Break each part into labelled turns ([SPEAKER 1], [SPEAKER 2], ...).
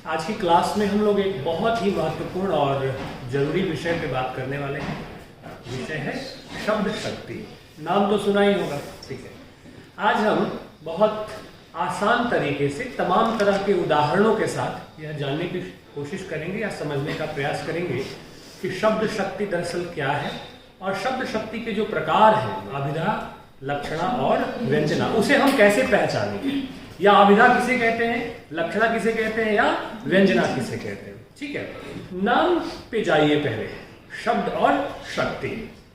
[SPEAKER 1] आज की क्लास में हम लोग एक बहुत ही महत्वपूर्ण और जरूरी विषय पे बात करने वाले हैं। विषय है शब्द शक्ति। नाम तो सुना ही होगा, ठीक है। आज हम बहुत आसान तरीके से तमाम तरह के उदाहरणों के साथ यह जानने की कोशिश करेंगे या समझने का प्रयास करेंगे कि शब्द शक्ति दरअसल क्या है और शब्द शक्ति के जो प्रकार हैं, अभिधा, लक्षणा और व्यंजना, उसे हम कैसे पहचानेंगे, या अभिधा किसे कहते हैं, लक्षणा किसे कहते हैं, या व्यंजना किसे कहते हैं। ठीक है, नाम पे जाइए पहले, शब्द और शक्ति।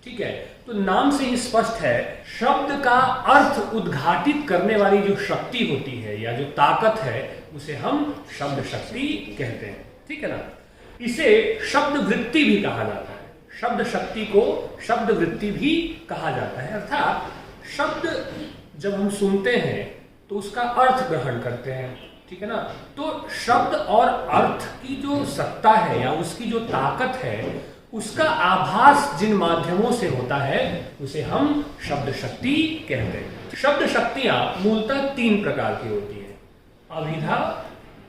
[SPEAKER 1] ठीक है, तो नाम से ही स्पष्ट है, शब्द का अर्थ उद्घाटित करने वाली जो शक्ति होती है या जो ताकत है उसे हम शब्द शक्ति कहते हैं। ठीक है ना। इसे शब्द वृत्ति भी कहा जाता है। शब्द शक्ति को शब्द वृत्ति भी कहा जाता है, अर्थात शब्द जब हम सुनते हैं तो उसका अर्थ ग्रहण करते हैं। ठीक है ना। तो शब्द और अर्थ की जो सत्ता है या उसकी जो ताकत है, उसका आभास जिन माध्यमों से होता है उसे हम शब्द शक्ति कहते हैं। शब्द शक्तियां मूलतः 3 प्रकार की होती हैं, अभिधा,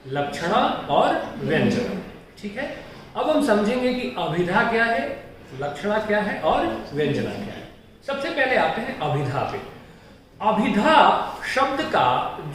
[SPEAKER 1] लक्षणा और व्यंजना। ठीक है, अब हम समझेंगे कि अभिधा क्या है, लक्षणा क्या है और व्यंजना क्या है। सबसे पहले आते हैं अभिधा पे। अभिधा शब्द का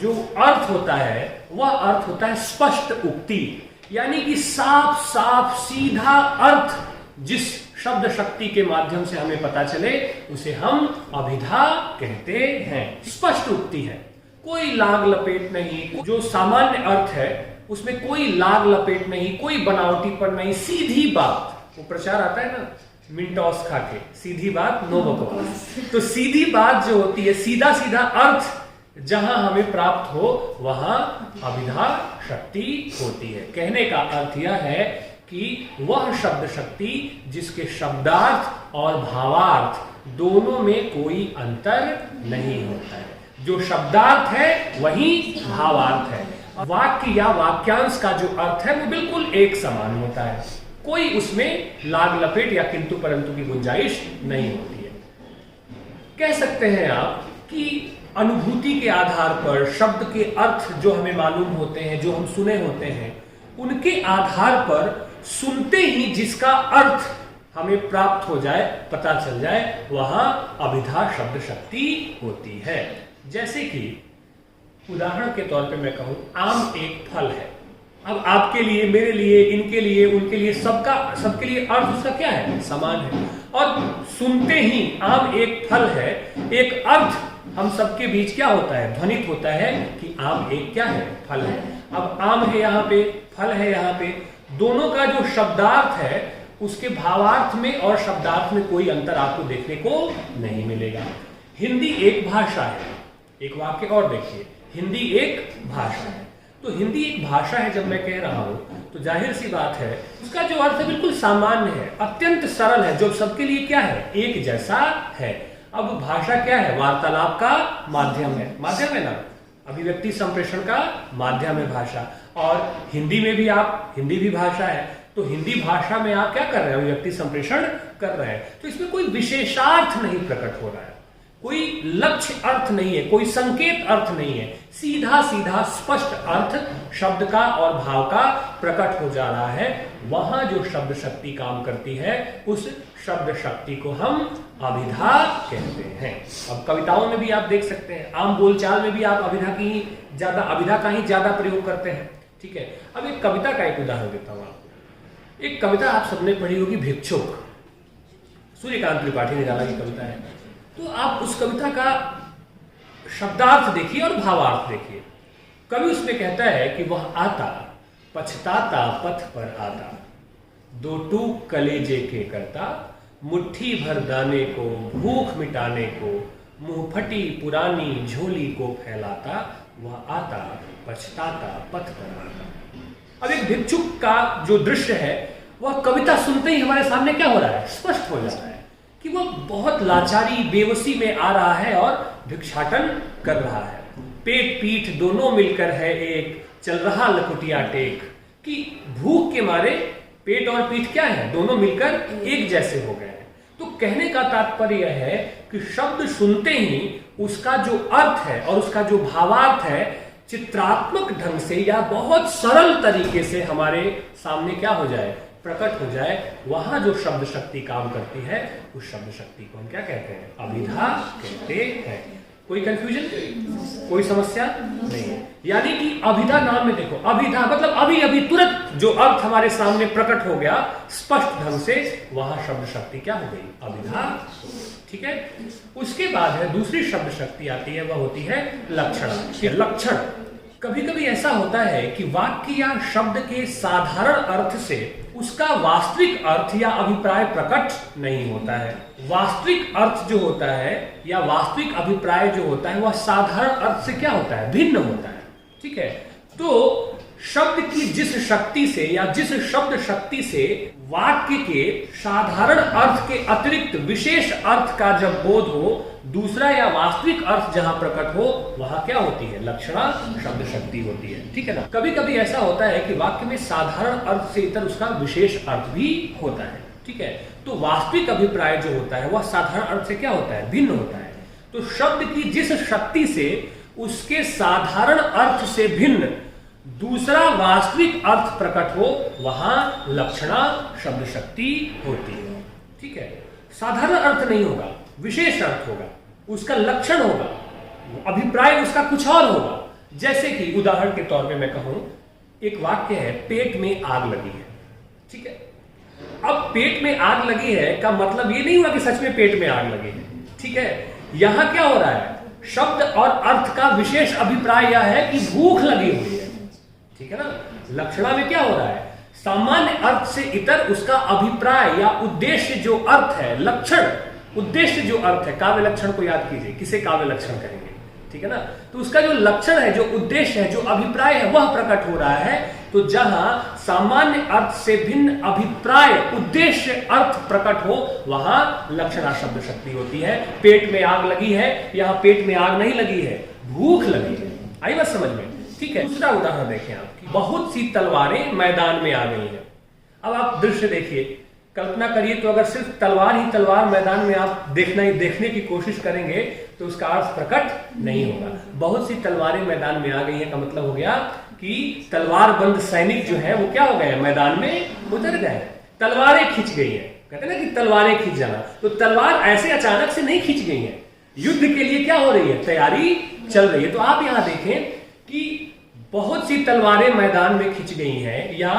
[SPEAKER 1] जो अर्थ होता है वह अर्थ होता है स्पष्ट उक्ति, यानी कि साफ साफ सीधा अर्थ जिस शब्द शक्ति के माध्यम से हमें पता चले उसे हम अभिधा कहते हैं। स्पष्ट उक्ति है, कोई लाग लपेट नहीं, जो सामान्य अर्थ है उसमें कोई लाग लपेट नहीं, कोई बनावटीपन नहीं, सीधी बात। वो प्रचार आता है ना, मिंटॉस खा के, सीधी बात नो बकवास। तो सीधी बात जो होती है, सीधा सीधा अर्थ जहां हमें प्राप्त हो वहां अभिधा शक्ति होती है। कहने का अर्थ यह है कि वह शब्द शक्ति जिसके शब्दार्थ और भावार्थ दोनों में कोई अंतर नहीं होता है। जो शब्दार्थ है वही भावार्थ है। वाक्य या वाक्यांश का जो अर्थ है वो बिल्कुल एक समान होता है, कोई उसमें लाग लपेट या किंतु परंतु की गुंजाइश नहीं होती है। कह सकते हैं आप कि अनुभूति के आधार पर शब्द के अर्थ जो हमें मालूम होते हैं, जो हम सुने होते हैं, उनके आधार पर सुनते ही जिसका अर्थ हमें प्राप्त हो जाए, पता चल जाए, वहां अभिधा शब्द शक्ति होती है। जैसे कि उदाहरण के तौर पे मैं कहूं, आम एक फल है। अब आपके लिए, मेरे लिए, इनके लिए, उनके लिए, सबके लिए अर्थ उसका क्या है, समान है। और सुनते ही आम एक फल है, एक अर्थ हम सबके बीच क्या होता है, ध्वनित होता है कि आम एक क्या है, फल है। अब आम है यहाँ पे, फल है यहाँ पे, दोनों का जो शब्दार्थ है उसके भावार्थ में और शब्दार्थ में कोई अंतर आपको देखने को नहीं मिलेगा। हिंदी एक भाषा है, एक वाक्य और देखिए, हिंदी एक भाषा है। तो हिंदी एक भाषा है जब मैं कह रहा हूं तो जाहिर सी बात है उसका जो अर्थ है बिल्कुल सामान्य है, अत्यंत सरल है, जो सबके लिए क्या है, एक जैसा है। अब भाषा क्या है, वार्तालाप का माध्यम है, माध्यम है ना, अभिव्यक्ति संप्रेषण का माध्यम है भाषा। और हिंदी में भी आप, हिंदी भी भाषा है, तो हिंदी भाषा में आप क्या कर रहे हैं, अभिव्यक्ति संप्रेषण कर रहे हैं। तो इसमें कोई विशेषार्थ नहीं प्रकट हो रहा है, कोई लक्ष्य अर्थ नहीं है, कोई संकेत अर्थ नहीं है, सीधा सीधा स्पष्ट अर्थ शब्द का और भाव का प्रकट हो जा रहा है। वहां जो शब्द शक्ति काम करती है उस शब्द शक्ति को हम अभिधा कहते हैं। अब कविताओं में भी आप देख सकते हैं, आम बोलचाल में भी आप अभिधा का ही ज्यादा प्रयोग करते हैं। ठीक है, अब एक कविता का एक उदाहरण देता हूं आपको। एक कविता आप सबने पढ़ी होगी, भिक्षुक, सूर्यकांत त्रिपाठी निराला की कविता है। तो आप उस कविता का शब्दार्थ देखिए और भावार्थ देखिए। कवि उसमें कहता है कि वह आता पछताता पथ पर आता, 2 टूक कलेजे के करता, मुट्ठी भर दाने को भूख मिटाने को, मुंह फटी पुरानी झोली को फैलाता, वह आता पछताता पथ पर आता। अब एक भिक्षुक का जो दृश्य है वह कविता सुनते ही हमारे सामने क्या हो रहा है, स्पष्ट हो जाता है कि वह बहुत लाचारी, बेबसी में आ रहा है और भिक्षाटन कर रहा है। पेट पीठ दोनों मिलकर है एक, चल रहा लकुटिया टेक, कि भूख के मारे पेट और पीठ क्या है, दोनों मिलकर एक जैसे हो गए हैं। तो कहने का तात्पर्य यह है कि शब्द सुनते ही उसका जो अर्थ है और उसका जो भावार्थ है चित्रात्मक ढंग से या बहुत सरल तरीके से हमारे सामने क्या हो जाए, प्रकट हो जाए, वहां जो शब्द शक्ति काम करती है उस शब्द शक्ति को हम क्या कहते हैं, अभिधा कहते हैं। कोई कंफ्यूजन, कोई समस्या नहीं है। यानी कि अभिधा नाम में देखो, अभिधा मतलब अभी अभी तुरंत जो अर्थ हमारे सामने प्रकट हो गया स्पष्ट ढंग से, वहां शब्द शक्ति क्या हो गई, अभिधा। ठीक है, उसके बाद है दूसरी शब्द शक्ति आती है, वह होती है लक्षण। लक्षण कभी कभी ऐसा होता है कि वाक्य या शब्द के साधारण अर्थ से उसका वास्तविक अर्थ या अभिप्राय प्रकट नहीं होता है। वास्तविक अर्थ जो होता है या वास्तविक अभिप्राय जो होता है वह साधारण अर्थ से क्या होता है, भिन्न होता है। ठीक है, तो शब्द की जिस शक्ति से या जिस शब्द शक्ति से वाक्य के साधारण अर्थ के अतिरिक्त विशेष अर्थ का जब बोध हो, दूसरा या वास्तविक अर्थ जहां प्रकट हो, वहां क्या होती है, लक्षणा शब्द शक्ति होती है। ठीक है ना। कभी कभी ऐसा होता है कि वाक्य में साधारण अर्थ से इतर उसका विशेष अर्थ भी होता है। ठीक है, तो वास्तविक अभिप्राय जो होता है वह साधारण अर्थ से क्या होता है, भिन्न होता है। तो शब्द की जिस शक्ति से उसके साधारण अर्थ से भिन्न दूसरा वास्तविक अर्थ प्रकट हो, वहां लक्षणा शब्द शक्ति होती है। ठीक है, साधारण अर्थ नहीं होगा, विशेष अर्थ होगा, उसका लक्षण होगा, अभिप्राय उसका कुछ और होगा। जैसे कि उदाहरण के तौर पे मैं कहूं, एक वाक्य है, पेट में आग लगी है। ठीक है, अब पेट में आग लगी है का मतलब ये नहीं हुआ कि सच में पेट में आग लगी है। ठीक है, यहां क्या हो रहा है, शब्द और अर्थ का विशेष अभिप्राय यह है कि भूख लगी हुई है। ठीक है ना। लक्षणा में क्या हो रहा है, सामान्य अर्थ से इतर उसका अभिप्राय या उद्देश्य जो अर्थ है, लक्षण उद्देश्य जो अर्थ है, काव्य लक्षण को याद कीजिए, किसे काव्य लक्षण कहेंगे। ठीक है ना, तो उसका जो लक्षण है, जो उद्देश्य है, जो अभिप्राय है, वह प्रकट हो रहा है। तो जहां सामान्य अर्थ से भिन्न अभिप्राय उद्देश्य अर्थ प्रकट हो, वहां लक्षणा शब्द शक्ति होती है। पेट में आग लगी है, यहां पेट में आग नहीं लगी है, भूख लगी है। आई बात समझ में। ठीक है, दूसरा उदाहरण देखें आपकी, बहुत सी तलवारें मैदान में आ गई हैं। अब आप दृश्य देखिए, कल्पना करिए, तो अगर सिर्फ तलवार ही तलवार मैदान में आप देखने की कोशिश करेंगे तो उसका अर्थ प्रकट नहीं होगा। बहुत सी तलवारें मैदान में आ गई हैं का मतलब हो गया कि तलवारबंद सैनिक जो है वो क्या हो गए, मैदान में उतर गए, तलवारें खिंच गई हैं। कहते हैं ना कि तलवारें खिंच जाना, तो तलवार ऐसे अचानक से नहीं खिंच गई है, युद्ध के लिए क्या हो रही है, तैयारी चल रही है। तो आप यहां देखें कि बहुत सी तलवारें मैदान में खिंच गई हैं, या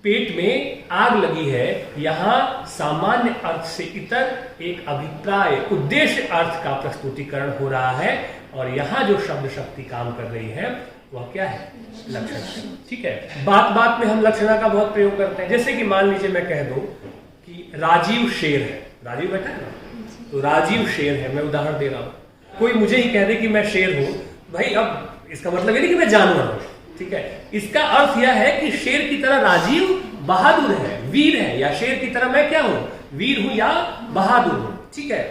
[SPEAKER 1] पेट में आग लगी है, यहां सामान्य अर्थ से इतर एक अभिप्राय उद्देश्य अर्थ का प्रस्तुतिकरण हो रहा है, और यहां जो शब्द शक्ति काम कर रही है वह क्या है, लक्षणा। ठीक है, बात बात में हम लक्षणा का बहुत प्रयोग करते हैं। जैसे कि मान लीजिए मैं कह दूं कि राजीव शेर है, राजीव बैठा है ना, तो राजीव शेर है, मैं उदाहरण दे रहा हूं। कोई मुझे ही कह दे कि मैं शेर हूं, भाई अब इसका मतलब ये नहीं कि मैं जानवर हूं। ठीक है, इसका अर्थ यह है कि शेर की तरह राजीव बहादुर है, वीर है, या शेर की तरह मैं क्या हूं, वीर हूं या बहादुर हूं। ठीक है,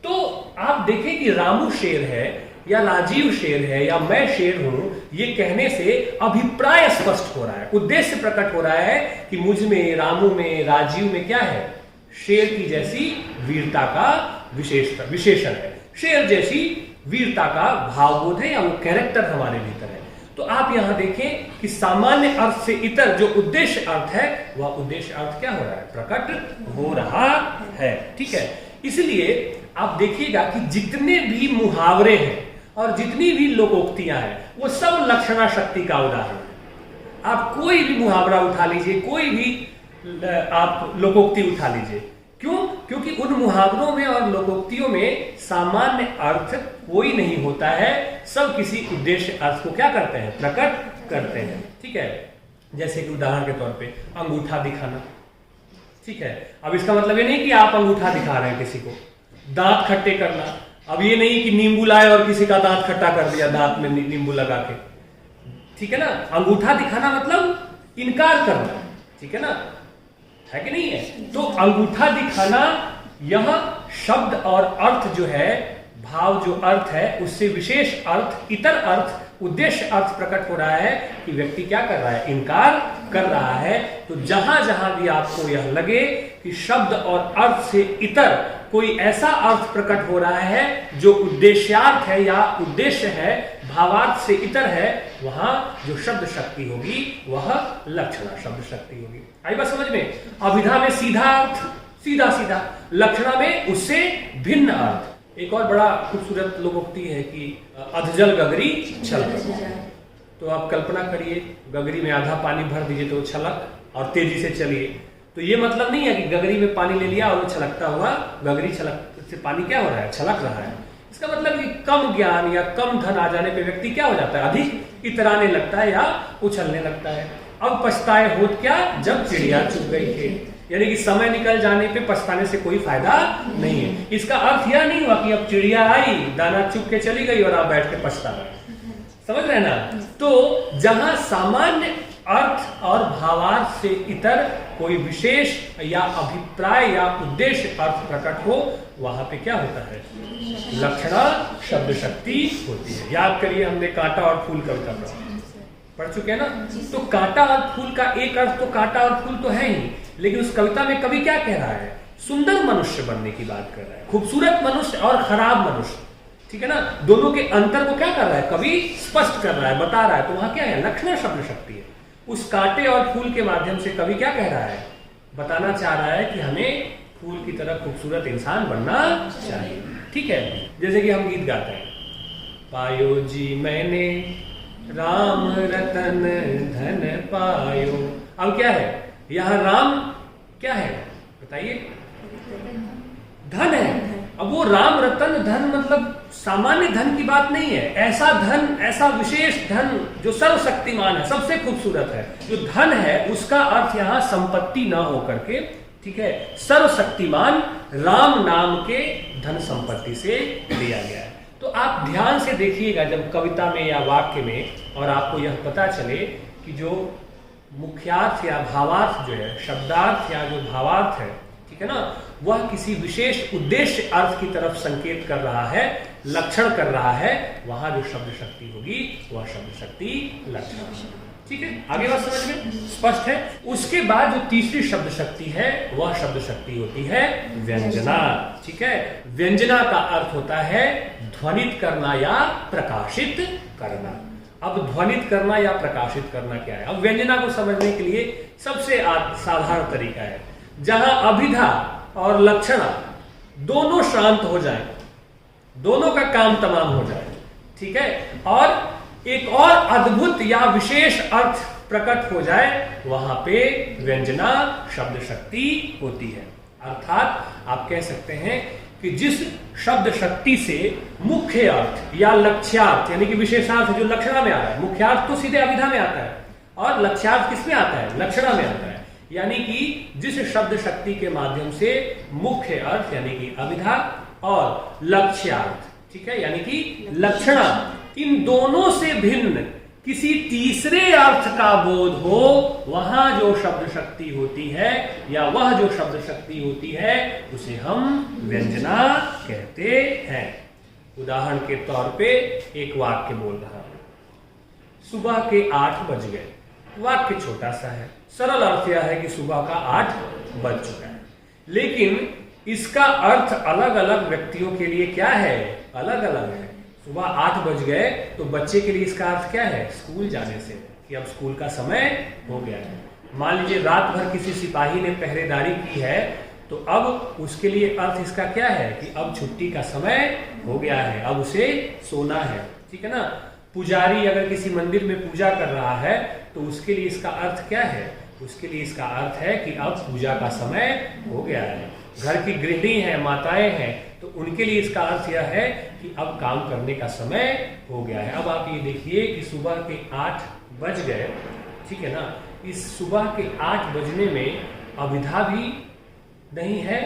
[SPEAKER 1] तो आप देखें कि रामू शेर है या राजीव शेर है या मैं शेर हूं, ये कहने से अभिप्राय स्पष्ट हो रहा है, उद्देश्य प्रकट हो रहा है कि मुझ में, रामू में, राजीव में क्या है, शेर की जैसी वीरता का विशेषण है, शेर जैसी वीरता का भावबोध है, या वो कैरेक्टर हमारे भीतर है। तो आप यहां देखें कि सामान्य अर्थ से इतर जो उद्देश्य अर्थ है, वह उद्देश्य अर्थ क्या हो रहा है, प्रकट हो रहा है। ठीक है, इसलिए आप देखिएगा कि जितने भी मुहावरे हैं और जितनी भी लोकोक्तियां हैं, वो सब लक्षणा शक्ति का उदाहरण है। आप कोई भी मुहावरा उठा लीजिए, कोई भी आप लोकोक्ति उठा लीजिए, क्यों? क्योंकि उन मुहावरों में और लोकोक्तियों में सामान्य अर्थ कोई नहीं होता है, सब किसी उद्देश्य अर्थ को क्या करते हैं, प्रकट करते हैं। ठीक है, जैसे कि उदाहरण के तौर पे अंगूठा दिखाना। ठीक है, अब इसका मतलब ये नहीं कि आप अंगूठा दिखा रहे हैं किसी को। दांत खट्टे करना, अब ये नहीं कि नींबू लाए और किसी का दांत खट्टा कर दिया दांत में नींबू लगा के। ठीक है ना, अंगूठा दिखाना मतलब इनकार करना। ठीक है ना, है कि नहीं है? तो अंगूठा दिखाना, यह शब्द और अर्थ जो है, भाव जो अर्थ है, उससे विशेष अर्थ, इतर अर्थ, उद्देश्य अर्थ प्रकट हो रहा है कि व्यक्ति क्या कर रहा है, इनकार कर रहा है, तो जहां जहां भी आपको यह लगे कि शब्द और अर्थ से इतर कोई ऐसा अर्थ प्रकट हो रहा है जो उद्देश्यार्थ है या उद्देश्य है, भावार्थ से इतर है, वहां जो शब्द शक्ति होगी वह लक्षणा शब्द शक्ति होगी। आई बात समझ में? अभिधा में सीधा अर्थ, सीधा सीधा, लक्षणा में उससे भिन्न अर्थ। एक और बड़ा खूबसूरत लोकोक्ति है कि अधजल गगरी छलक। तो आप कल्पना करिए, गगरी में आधा पानी भर दीजिए तो छलक और तेजी से चलिए। तो ये मतलब नहीं है कि गगरी में पानी ले लिया और वो छलकता हुआ, गगरी छलक से पानी क्या हो रहा है, छलक रहा है। इसका मतलब कि कम ज्ञान या कम धन आ जाने पे व्यक्ति क्या हो जाता है, अधिक इतराने लगता है या उछलने लगता है। अब पछताए होत क्या, जब चिड़िया चुग गई थी, यानी कि समय निकल जाने पे पछताने से कोई फायदा नहीं है। इसका अर्थ यह नहीं हुआ कि अब चिड़िया आई, दाना चुग के चली गई और आप बैठ के पछता रहे। समझ रहे ना? तो जहां सामान्य अर्थ और भावार्थ से इतर कोई विशेष या अभिप्राय या उद्देश्य अर्थ प्रकट हो, वहां पे क्या होता है, लक्षणा शब्द शक्ति होती है। याद करिए, हमने कांटा और फूल कविता पढ़ चुके हैं ना। तो कांटा और फूल का एक अर्थ तो कांटा और फूल तो है ही, लेकिन उस कविता में कवि क्या कह रहा है, सुंदर मनुष्य बनने की बात कर रहा है, खूबसूरत मनुष्य और खराब मनुष्य, ठीक है ना। दोनों के अंतर को क्या कर रहा है, कवि स्पष्ट कर रहा है, बता रहा है। तो वहां क्या है, लक्षणा शब्द शक्ति है। उस कांटे और फूल के माध्यम से कवि क्या कह रहा है, बताना चाह रहा है कि हमें फूल की तरह खूबसूरत इंसान बनना चाहिए। ठीक है, जैसे कि हम गीत गाते हैं, पायो जी मैंने राम रतन धन पायो। अब क्या है, यहां राम क्या है बताइए, धन है। अब वो राम रतन धन मतलब सामान्य धन की बात नहीं है, ऐसा धन, ऐसा विशेष धन जो सर्वशक्तिमान है, सबसे खूबसूरत है। जो धन है उसका अर्थ यहां संपत्ति ना हो करके, ठीक है, सर्वशक्तिमान राम नाम के धन संपत्ति से लिया गया है। तो आप ध्यान से देखिएगा जब कविता में या वाक्य में, और आपको यह पता चले कि जो मुख्यार्थ या भावार्थ जो है, शब्दार्थ या जो भावार्थ है, ठीक है ना, वह किसी विशेष उद्देश्य अर्थ की तरफ संकेत कर रहा है, लक्षण कर रहा है, वहां जो शब्द शक्ति होगी वह शब्द शक्ति लक्षण। ठीक है, आगे बात समझ में स्पष्ट है। उसके बाद जो तीसरी शब्द शक्ति है वह शब्द शक्ति होती है व्यंजना। ठीक है, व्यंजना का अर्थ होता है ध्वनित करना या प्रकाशित करना। अब ध्वनित करना या प्रकाशित करना क्या है? अब व्यंजना को समझने के लिए सबसे साधारण तरीका है, जहां अभिधा और लक्षणा दोनों शांत हो जाए, दोनों का काम तमाम हो जाए, ठीक है, और एक और अद्भुत या विशेष अर्थ प्रकट हो जाए, वहां पे व्यंजना शब्द शक्ति होती है। अर्थात आप कह सकते हैं कि जिस शब्द शक्ति से मुख्य अर्थ या लक्ष्यार्थ यानी कि विशेषार्थ जो लक्षणा में आ रहा है, मुख्यार्थ तो सीधे अभिधा में आता है और लक्ष्यार्थ किसमें आता है, लक्षणा में आता है। यानी कि जिस शब्द शक्ति के माध्यम से मुख्य अर्थ यानी कि अभिधा और लक्ष्यार्थ, ठीक है, यानी कि लक्षणा, इन दोनों से भिन्न किसी तीसरे अर्थ का बोध हो, वहां जो शब्द शक्ति होती है या वह जो शब्द शक्ति होती है उसे हम व्यंजना कहते हैं। उदाहरण के तौर पे एक वाक्य बोल रहा हूं, सुबह के 8 बज गए। वाक्य छोटा सा है, सरल अर्थ यह है कि सुबह का 8 बज चुका है, लेकिन इसका अर्थ अलग अलग व्यक्तियों के लिए क्या है, अलग अलग है। सुबह 8 बज गए तो बच्चे के लिए इसका अर्थ क्या है, स्कूल जाने से, कि अब स्कूल का समय हो गया है। मान लीजिए रात भर किसी सिपाही ने पहरेदारी की है, तो अब उसके लिए अर्थ इसका क्या है कि अब छुट्टी का समय हो गया है, अब उसे सोना है, ठीक है ना। पुजारी अगर किसी मंदिर में पूजा कर रहा है तो उसके लिए इसका अर्थ क्या है, उसके लिए इसका अर्थ है कि अब पूजा का समय हो गया है। घर की गृहिणी है, माताएं हैं, तो उनके लिए इसका अर्थ यह है कि अब काम करने का समय हो गया है। अब आप ये देखिए कि सुबह के 8 बज गए, ठीक है ना। इस सुबह के 8 बजने में अभिधा भी नहीं है,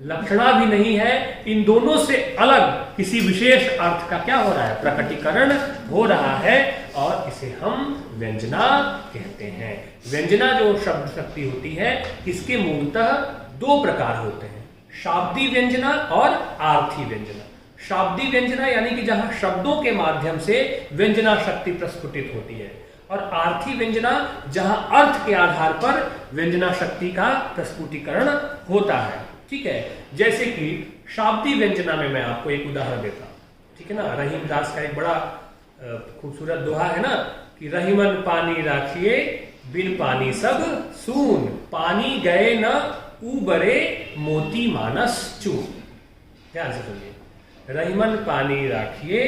[SPEAKER 1] लक्षणा भी नहीं है, इन दोनों से अलग किसी विशेष अर्थ का क्या हो रहा है, प्रकटीकरण हो रहा है, और इसे हम व्यंजना कहते हैं। व्यंजना जो शब्द शक्ति होती है, इसके मूलतः 2 प्रकार होते हैं, शाब्दी व्यंजना और आर्थी व्यंजना। शाब्दी व्यंजना यानी कि जहां शब्दों के माध्यम से व्यंजना शक्ति प्रस्फुटित होती है, और आर्थी व्यंजना जहां अर्थ के आधार पर व्यंजना शक्ति का प्रस्फुटीकरण होता है। ठीक है, जैसे कि शाब्दी व्यंजना में मैं आपको एक उदाहरण देता हूं, ठीक है ना। रहीम दास का एक बड़ा खूबसूरत दोहा है ना कि रहीमन पानी राखिए बिन पानी सब सून, पानी गए न उबरे मोती मानस चून। ध्यान से सुनिए, रहीमन पानी राखिए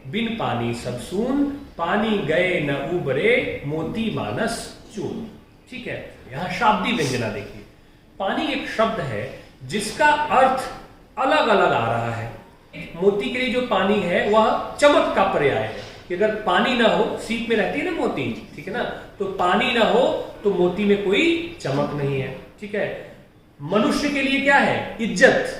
[SPEAKER 1] बिन पानी सब सून, पानी गए न उबरे मोती मानस चून। ठीक है, यहां शाब्दी व्यंजना देखिए। पानी एक शब्द है जिसका अर्थ अलग अलग आ रहा है। मोती के लिए जो पानी है वह चमक का पर्याय है कि अगर पानी ना हो, सीप में रहती है ना मोती, ठीक है ना, तो पानी ना हो तो मोती में कोई चमक नहीं है। ठीक है, मनुष्य के लिए क्या है? इज्जत,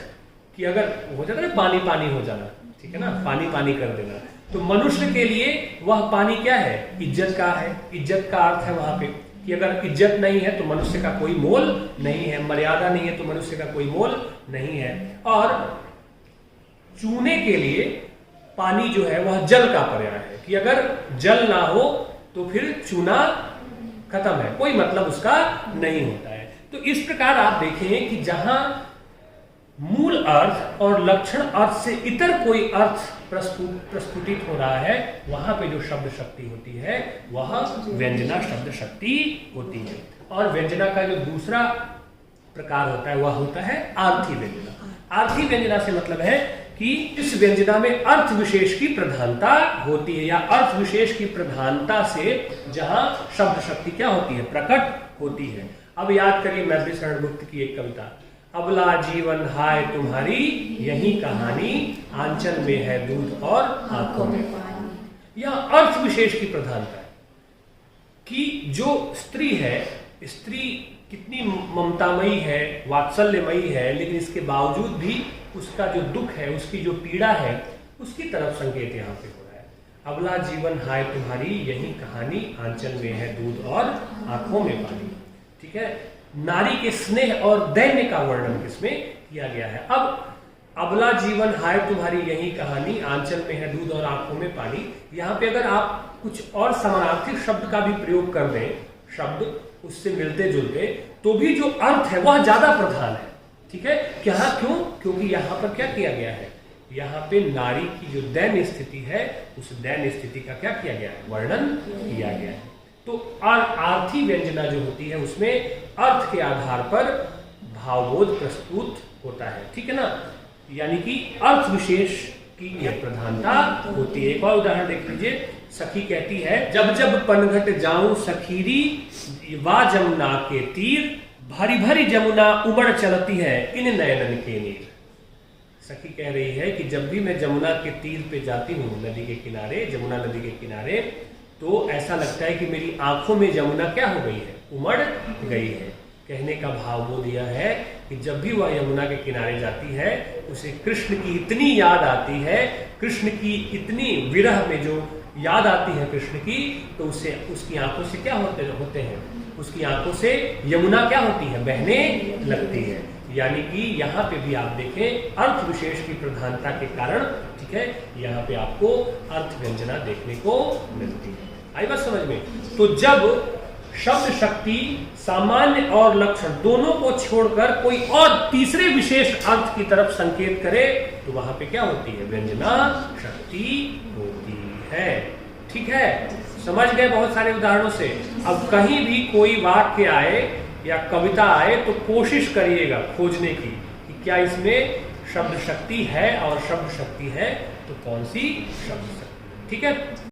[SPEAKER 1] कि अगर हो जाता है ना पानी पानी हो जाना, ठीक है ना, पानी पानी कर देना, तो मनुष्य के लिए वह पानी क्या है? इज्जत का है। इज्जत का अर्थ है वहां पे कि अगर इज्जत नहीं है तो मनुष्य का कोई मोल नहीं है, मर्यादा नहीं है तो मनुष्य का कोई मोल नहीं है। और चूने के लिए पानी जो है वह जल का पर्याय है कि अगर जल ना हो तो फिर चूना खत्म है, कोई मतलब उसका नहीं होता है। तो इस प्रकार आप देखें कि जहां मूल अर्थ और लक्षण अर्थ से इतर कोई अर्थ प्रस्फुटित हो रहा है, वहां पे जो शब्द शक्ति होती है वह व्यंजना शब्द शक्ति होती है। और व्यंजना का जो दूसरा प्रकार होता है वह होता है आर्थी व्यंजना। आर्थी व्यंजना से मतलब है कि इस व्यंजना में अर्थ विशेष की प्रधानता होती है, या अर्थ विशेष की प्रधानता से जहां शब्द शक्ति क्या होती है? प्रकट होती है। अब याद करिए मैथिली शरण गुप्त की एक कविता, अबला जीवन हाय तुम्हारी यही कहानी, आंचल में है दूध और आंखों में पानी। यह अर्थ विशेष की प्रधानता है कि जो स्त्री है, स्त्री कितनी ममतामयी है, वात्सल्यमयी है, लेकिन इसके बावजूद भी उसका जो दुख है, उसकी जो पीड़ा है, उसकी तरफ संकेत यहाँ पे हो रहा है। अबला जीवन हाय तुम्हारी यही कहानी, आंचल में है दूध और आंखों में पानी। ठीक है, नारी के स्नेह और दैन्य का वर्णन किसमें किया गया है। अब अबला जीवन हाय तुम्हारी यही कहानी, आंचल में है दूध और आंखों में पानी, यहाँ पे अगर आप कुछ और समानार्थी शब्द का भी प्रयोग कर दें, शब्द उससे मिलते जुलते, तो भी जो अर्थ है वह ज्यादा प्रधान है। ठीक है, क्या क्यों? क्योंकि यहाँ पर क्या किया गया है? यहाँ पे नारी की जो दैन्य स्थिति है, उस दैन्य स्थिति का क्या किया गया है? वर्णन किया गया है। तो आर्थी व्यंजना जो होती है उसमें अर्थ के आधार पर भावबोध प्रस्तुत होता है। ठीक है ना, यानी कि अर्थ विशेष की यह प्रधानता होती है। एक और उदाहरण देख लीजिए, सखी कहती है, जब जब पनघट जाऊं सखीरी वा जमुना के तीर, भारी भारी जमुना उमड़ चलती है इन नयनन के नीर। सखी कह रही है कि जब भी मैं जमुना के तीर पे जाती हूँ, नदी के किनारे, जमुना नदी के किनारे, तो ऐसा लगता है कि मेरी आंखों में जमुना क्या हो गई है? उमड़ गई है। कहने का भाव वो दिया है कि जब भी वह यमुना के किनारे जाती है, उसे कृष्ण की इतनी याद आती है, कृष्ण की इतनी विरह में जो याद आती है कृष्ण की, तो उसे उसकी आंखों से क्या होते हैं? उसकी आंखों से यमुना क्या होती है? बहने लगती है। यानी कि यहाँ पे भी आप देखें अर्थ विशेष की प्रधानता के कारण, ठीक है, यहाँ पे आपको अर्थ व्यंजना देखने को मिलती है। आई बात समझ में? तो जब शब्द शक्ति सामान्य और लक्षण दोनों को छोड़कर कोई और तीसरे विशेष अर्थ की तरफ संकेत करे, तो वहां पे क्या होती है? व्यंजना शक्ति होती है। ठीक है, समझ गए बहुत सारे उदाहरणों से। अब कहीं भी कोई वाक्य आए या कविता आए तो कोशिश करिएगा खोजने की कि क्या इसमें शब्द शक्ति है, और शब्द शक्ति है तो कौन सी शब्द शक्ति। ठीक है।